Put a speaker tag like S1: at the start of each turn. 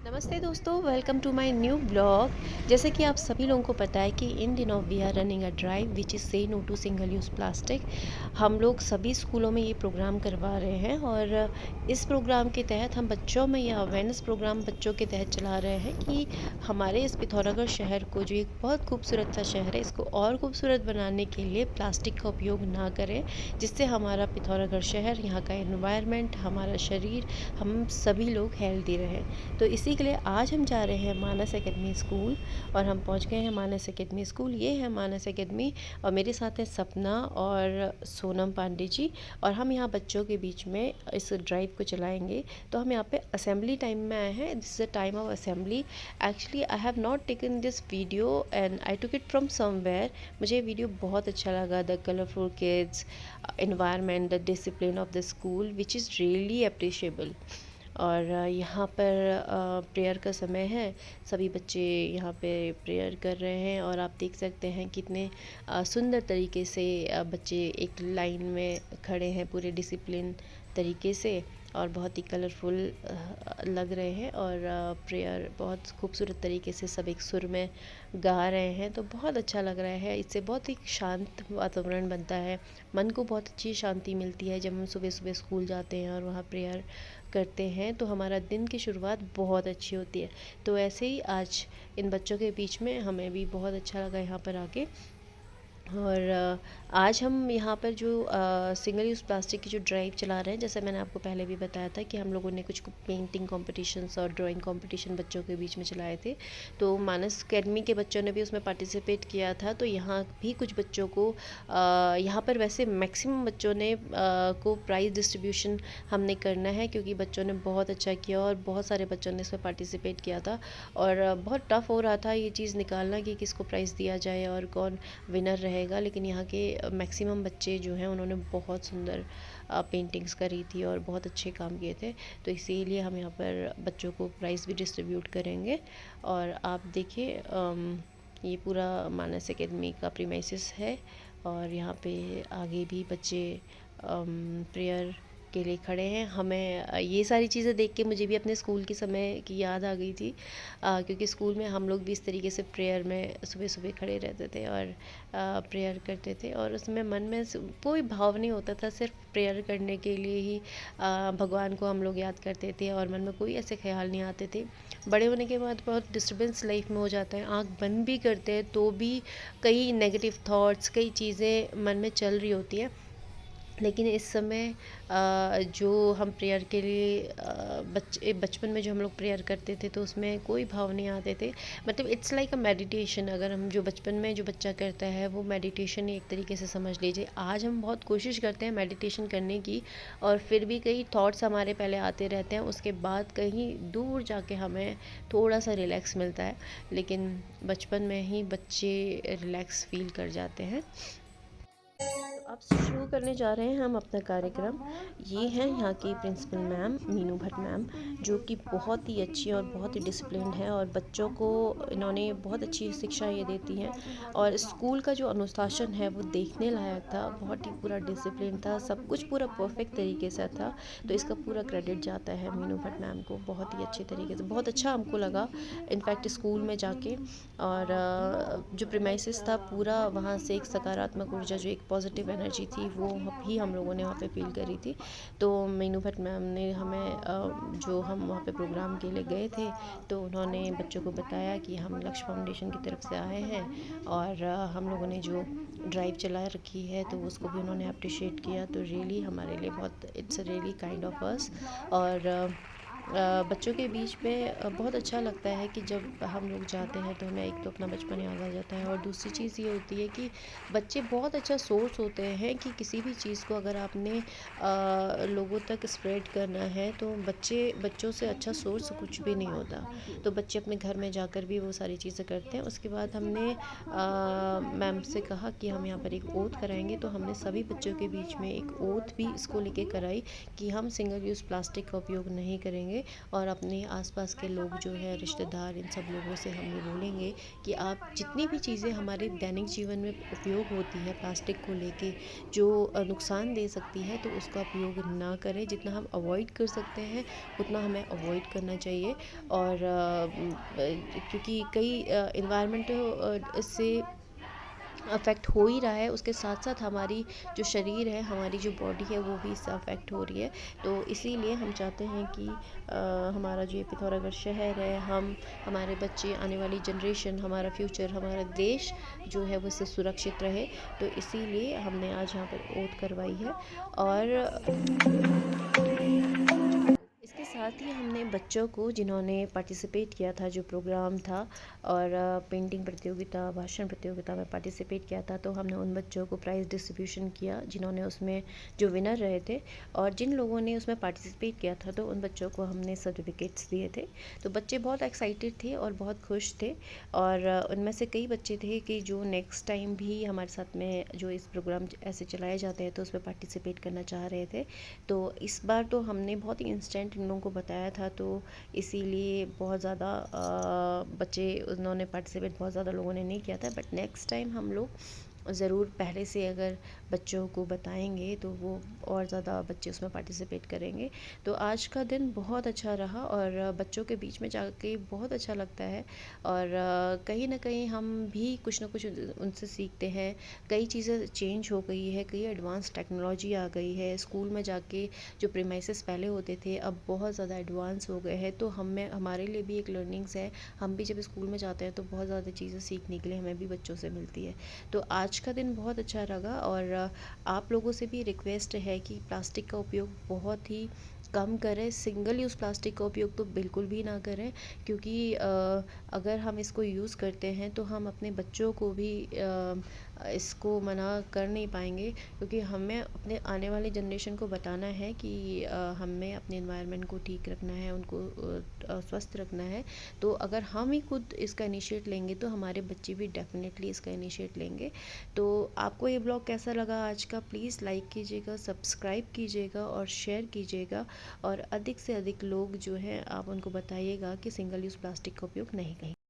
S1: नमस्ते दोस्तों, welcome to my new blog. जैसे कि आप सभी लोगों को पता है कि इन दिनों we are running a drive which is say no to single use plastic. हम लोग सभी स्कूलों में ये प्रोग्राम करवा रहे हैं और इस प्रोग्राम के तहत हम बच्चों में ये अवेयरनेस प्रोग्राम बच्चों के तहत चला रहे हैं कि हमारे इस पिथौरागढ़ शहर को, जो एक बहुत खूबसूरत सा शहर है, इसको और खूबसूरत बनाने के लिए प्लास्टिक का उपयोग ना करें, जिससे हमारा पिथौरागढ़ शहर, यहाँ का एनवायरनमेंट, हमारा शरीर, हम सभी लोग हेल्दी रहें। तो इसी के लिए आज हम जा रहे हैं मानस एकेडमी स्कूल और हम पहुंच गए हैं मानस एकेडमी स्कूल। ये है मानस एकेडमी और मेरे साथ है सपना और सोनम पांडे जी। और हम यहाँ बच्चों के बीच में इस ड्राइव को चलाएंगे। तो हम यहाँ पे असेंबली टाइम में आए हैं। This is a time of assembly. Actually I have not taken this video and I took it from somewhere. मुझे ये वीडियो बहुत अच्छा लगा। The colourful kids, environment, the discipline of the school, which is really appreciable। और यहाँ पर prayer का समय है। सभी बच्चे यहाँ पे प्रेयर कर रहे हैं और आप देख सकते हैं कितने सुंदर तरीके से बच्चे एक लाइन में खड़े हैं, पूरे डिसिप्लिन तरीके से, और बहुत ही कलरफुल लग रहे हैं। और प्रेयर बहुत खूबसूरत तरीके से सब एक सुर में गा रहे हैं, तो बहुत अच्छा लग रहा है। इससे बहुत ही शांत वातावरण बनता है, मन को बहुत अच्छी शांति मिलती है। जब हम सुबह सुबह स्कूल जाते हैं और वहाँ प्रेयर करते हैं तो हमारा दिन की शुरुआत बहुत अच्छी होती है। तो ऐसे ही आज इन बच्चों के बीच में हमें भी बहुत अच्छा लगा यहाँ पर आके। और आज हम यहाँ पर जो सिंगल यूज़ प्लास्टिक की जो ड्राइव चला रहे हैं, जैसे मैंने आपको पहले भी बताया था कि हम लोगों ने कुछ पेंटिंग कॉम्पिटिशन्स और ड्राइंग कॉम्पिटिशन बच्चों के बीच में चलाए थे। तो मानस अकेडमी के बच्चों ने भी उसमें पार्टिसिपेट किया था। तो यहाँ भी कुछ बच्चों को यहाँ पर वैसे मैक्सिमम बच्चों ने को प्राइज़ डिस्ट्रीब्यूशन हमने करना है, क्योंकि बच्चों ने बहुत अच्छा किया और बहुत सारे बच्चों ने इसमें पार्टिसिपेट किया था। और बहुत टफ़ हो रहा था ये चीज़ निकालना कि किसको प्राइज़ दिया जाए और कौन विनर रहेगा। लेकिन यहाँ के मैक्सिमम बच्चे जो हैं उन्होंने बहुत सुंदर पेंटिंग्स करी थी और बहुत अच्छे काम किए थे। तो इसीलिए हम यहाँ पर बच्चों को प्राइज़ भी डिस्ट्रीब्यूट करेंगे। और आप देखिए ये पूरा मानस एकेडमी का प्रीमाइसेस है और यहाँ पे आगे भी बच्चे प्रेयर के लिए खड़े हैं। हमें ये सारी चीज़ें देख के मुझे भी अपने स्कूल के समय की याद आ गई थी, क्योंकि स्कूल में हम लोग भी इस तरीके से प्रेयर में सुबह सुबह खड़े रहते थे और प्रेयर करते थे। और उसमें मन में कोई भाव नहीं होता था, सिर्फ प्रेयर करने के लिए ही भगवान को हम लोग याद करते थे और मन में कोई ऐसे ख्याल नहीं आते थे। बड़े होने के बाद बहुत डिस्टर्बेंस लाइफ में हो जाता है, आँख बंद भी करते हैं तो भी कई नेगेटिव थॉट्स, कई चीज़ें मन में चल रही होती है। लेकिन इस समय जो हम प्रेयर के लिए बचपन में जो हम लोग प्रेयर करते थे तो उसमें कोई भाव नहीं आते थे। मतलब इट्स लाइक अ मेडिटेशन। अगर हम जो बचपन में जो बच्चा करता है वो मेडिटेशन ही एक तरीके से समझ लीजिए। आज हम बहुत कोशिश करते हैं मेडिटेशन करने की, और फिर भी कई थॉट्स हमारे पहले आते रहते हैं, उसके बाद कहीं दूर जाके हमें थोड़ा सा रिलैक्स मिलता है। लेकिन बचपन में ही बच्चे रिलैक्स फील कर जाते हैं। तो अब शुरू करने जा रहे हैं हम अपना कार्यक्रम। ये हैं यहाँ की principal ma'am Meenu Bhatt ma'am, जो कि बहुत ही अच्छी और बहुत ही डिसिप्लिन्ड है और बच्चों को इन्होंने बहुत अच्छी शिक्षा ये देती हैं। और स्कूल का जो अनुशासन है वो देखने लायक था, बहुत ही पूरा डिसिप्लिन था, सब कुछ पूरा परफेक्ट तरीके से था। तो इसका पूरा क्रेडिट जाता है मीनू भट्ट मैम को। बहुत ही अच्छे तरीके से, बहुत अच्छा हमको लगा इनफैक्ट स्कूल में जाके। और जो प्रीमाइसेस था पूरा, वहाँ से एक सकारात्मक ऊर्जा, जो एक पॉजिटिव एनर्जी थी, वो भी हम लोगों ने वहाँ पे फील करी थी। तो मीनू भट्ट मैम ने हमें जो हम वहाँ पे प्रोग्राम के लिए गए थे, तो उन्होंने बच्चों को बताया कि हम लक्ष्य फाउंडेशन की तरफ से आए हैं और हम लोगों ने जो ड्राइव चला रखी है तो उसको भी उन्होंने अप्रिशिएट किया। तो रियली हमारे लिए बहुत, it's really kind of us. और बच्चों के बीच में बहुत अच्छा लगता है कि जब हम लोग जाते हैं तो हमें एक तो अपना बचपन याद आ जाता है, और दूसरी चीज़ ये होती है कि बच्चे बहुत अच्छा सोर्स होते हैं कि किसी भी चीज़ को अगर आपने लोगों तक स्प्रेड करना है तो बच्चों से अच्छा सोर्स कुछ भी नहीं होता। तो बच्चे अपने घर में जाकर भी वो सारी चीज़ें करते हैं। उसके बाद हमने मैम से कहा कि हम यहाँ पर एक ओथ कराएंगे, तो हमने सभी बच्चों के बीच में एक ओथ भी इसको लेके कराई कि हम सिंगल यूज़ प्लास्टिक का उपयोग नहीं करेंगे। करेंगे और अपने आसपास के लोग जो है रिश्तेदार इन सब लोगों से हम ये बोलेंगे कि आप जितनी भी चीज़ें हमारे दैनिक जीवन में उपयोग होती है प्लास्टिक को लेके जो नुकसान दे सकती है तो उसका उपयोग ना करें। जितना हम अवॉइड कर सकते हैं उतना हमें अवॉइड करना चाहिए। और क्योंकि कई इन्वायरमेंट इससे अफेक्ट हो ही रहा है, उसके साथ साथ हमारी जो शरीर है, हमारी जो बॉडी है वो भी इससे अफेक्ट हो रही है। तो इसीलिए हम चाहते हैं कि हमारा जो ये पिथौरागढ़ शहर है, हम, हमारे बच्चे, आने वाली जनरेशन, हमारा फ्यूचर, हमारा देश जो है वो इससे सुरक्षित रहे। तो इसीलिए हमने आज यहाँ पर ओथ करवाई है। और इसके साथ ही हमने बच्चों को जिन्होंने पार्टिसिपेट किया था जो प्रोग्राम था और पेंटिंग प्रतियोगिता, भाषण प्रतियोगिता में पार्टिसिपेट किया था, तो हमने उन बच्चों को प्राइज़ डिस्ट्रीब्यूशन किया जिन्होंने उसमें जो विनर रहे थे। और जिन लोगों ने उसमें पार्टिसिपेट किया था तो उन बच्चों को हमने सर्टिफिकेट्स दिए थे। तो बच्चे बहुत एक्साइटेड थे और बहुत खुश थे। और उनमें से कई बच्चे थे कि जो नेक्स्ट टाइम भी हमारे साथ में जो इस प्रोग्राम ऐसे चलाए जाते हैं तो उसमें पार्टिसिपेट करना चाह रहे थे। तो इस बार तो हमने बहुत ही इंस्टेंट इन लोगों को बताया था, तो इसीलिए बहुत ज़्यादा बच्चे उन्होंने पार्टिसिपेट बहुत ज़्यादा लोगों ने नहीं किया था। बट नेक्स्ट टाइम हम लोग ज़रूर पहले से अगर बच्चों को बताएंगे तो वो और ज़्यादा बच्चे उसमें पार्टिसिपेट करेंगे। तो आज का दिन बहुत अच्छा रहा और बच्चों के बीच में जाके बहुत अच्छा लगता है। और कहीं ना कहीं हम भी कुछ ना कुछ उनसे सीखते हैं। कई चीज़ें चेंज हो गई है, कई एडवांस टेक्नोलॉजी आ गई है। स्कूल में जाके जो प्रीमाइसेस पहले होते थे अब बहुत ज़्यादा एडवांस हो गए हैं, तो हमें, हमारे लिए भी एक लर्निंग्स है। हम भी जब स्कूल में जाते हैं तो बहुत ज़्यादा चीज़ें सीखने के लिए हमें भी बच्चों से मिलती है। तो आज का दिन बहुत अच्छा लगा। और आप लोगों से भी रिक्वेस्ट है कि प्लास्टिक का उपयोग बहुत ही कम करें। सिंगल यूज़ प्लास्टिक का उपयोग तो बिल्कुल भी ना करें, क्योंकि अगर हम इसको यूज़ करते हैं तो हम अपने बच्चों को भी इसको मना कर नहीं पाएंगे, क्योंकि हमें अपने आने वाली जनरेशन को बताना है कि हमें अपने एनवायरनमेंट को ठीक रखना है, उनको स्वस्थ रखना है। तो अगर हम ही खुद इसका इनिशिएट लेंगे तो हमारे बच्चे भी डेफिनेटली इसका इनिशिएट लेंगे। तो आपको ये ब्लॉग कैसा लगा आज का, प्लीज़ लाइक कीजिएगा, सब्सक्राइब कीजिएगा और शेयर कीजिएगा। और अधिक से अधिक लोग जो हैं आप उनको बताइएगा कि सिंगल यूज़ प्लास्टिक का उपयोग नहीं करें।